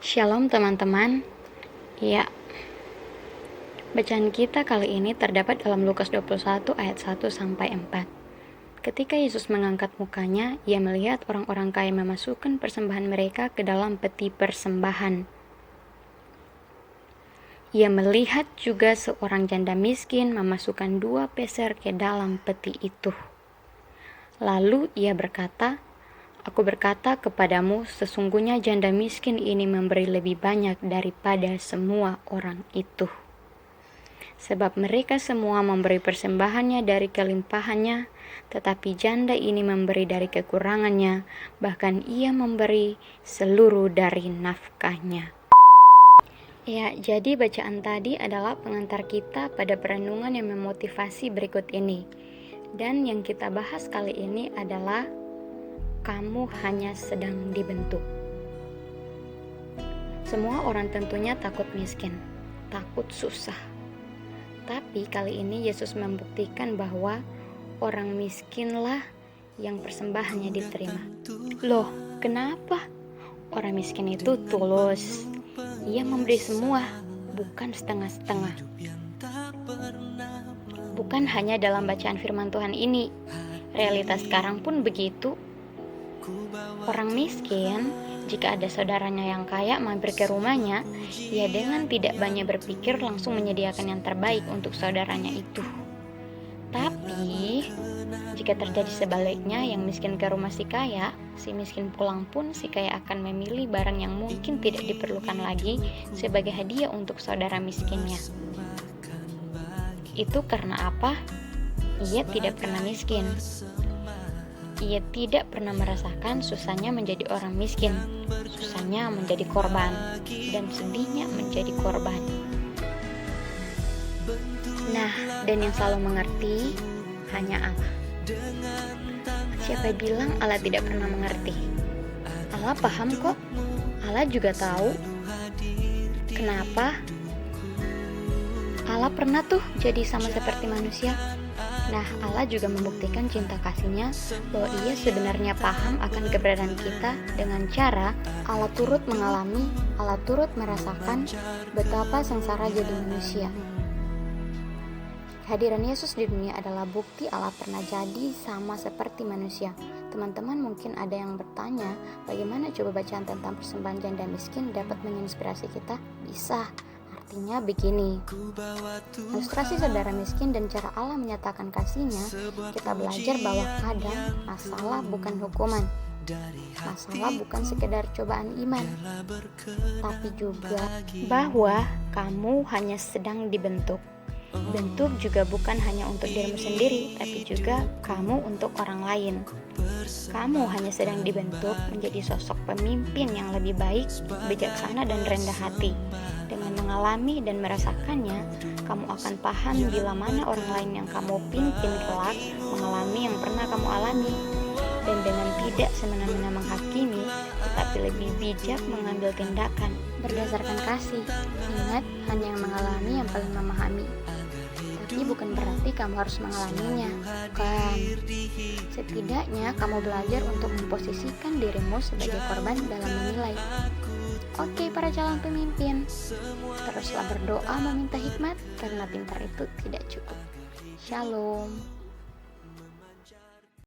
Shalom teman-teman. Ya, bacaan kita kali ini terdapat dalam Lukas 21 ayat 1 sampai 4. Ketika Yesus mengangkat mukanya, ia melihat orang-orang kaya memasukkan persembahan mereka ke dalam peti persembahan. Ia melihat juga seorang janda miskin memasukkan 2 peser ke dalam peti itu. Lalu ia berkata, "Aku berkata kepadamu, sesungguhnya janda miskin ini memberi lebih banyak daripada semua orang itu. Sebab mereka semua memberi persembahannya dari kelimpahannya, tetapi janda ini memberi dari kekurangannya, bahkan ia memberi seluruh dari nafkahnya." Ya, jadi bacaan tadi adalah pengantar kita pada perenungan yang memotivasi berikut ini. Dan yang kita bahas kali ini adalah kamu hanya sedang dibentuk. Semua orang tentunya takut miskin, takut susah. Tapi kali ini Yesus membuktikan bahwa orang miskinlah yang persembahannya diterima. Loh, kenapa? Orang miskin itu tulus. Ia memberi semua, bukan setengah-setengah. Bukan hanya dalam bacaan firman Tuhan ini, realitas sekarang pun begitu. Orang miskin, jika ada saudaranya yang kaya mampir ke rumahnya, ia dengan tidak banyak berpikir langsung menyediakan yang terbaik untuk saudaranya itu. Tapi, jika terjadi sebaliknya, yang miskin ke rumah si kaya, si miskin pulang pun si kaya akan memilih barang yang mungkin tidak diperlukan lagi sebagai hadiah untuk saudara miskinnya. Itu karena apa? Ia tidak pernah miskin. Ia tidak pernah merasakan susahnya menjadi orang miskin, susahnya menjadi korban, dan sedihnya menjadi korban. Nah, dan yang selalu mengerti hanya Allah. Siapa bilang Allah tidak pernah mengerti? Allah paham kok. Allah juga tahu. Kenapa? Allah pernah tuh jadi sama seperti manusia. Nah, Allah juga membuktikan cinta kasih-Nya bahwa Ia sebenarnya paham akan keberadaan kita dengan cara Allah turut mengalami, Allah turut merasakan betapa sengsara jadi manusia. Kehadiran Yesus di dunia adalah bukti Allah pernah jadi sama seperti manusia. Teman-teman mungkin ada yang bertanya, bagaimana coba bacaan tentang persembahan janda miskin dapat menginspirasi kita? Bisa. Artinya begini, ilustrasi saudara miskin dan cara Allah menyatakan kasih-Nya, kita belajar bahwa kadang masalah bukan hukuman, masalah bukan sekedar cobaan iman, tapi juga bahwa kamu hanya sedang dibentuk. Bentuk juga bukan hanya untuk dirimu sendiri, tapi juga kamu untuk orang lain. Kamu hanya sedang dibentuk menjadi sosok pemimpin yang lebih baik, bijaksana dan rendah hati. Dengan mengalami dan merasakannya, kamu akan paham bila mana orang lain yang kamu pimpin kelak mengalami yang pernah kamu alami. Dan dengan tidak semena-mena menghakimi, tetapi lebih bijak mengambil tindakan berdasarkan kasih. Ingat, hanya yang mengalami yang paling memahami. Tapi bukan berarti kamu harus mengalaminya, bukan. Setidaknya kamu belajar untuk memposisikan dirimu sebagai korban dalam menilai. Oke, para calon pemimpin, teruslah berdoa meminta hikmat, karena pintar itu tidak cukup. Shalom.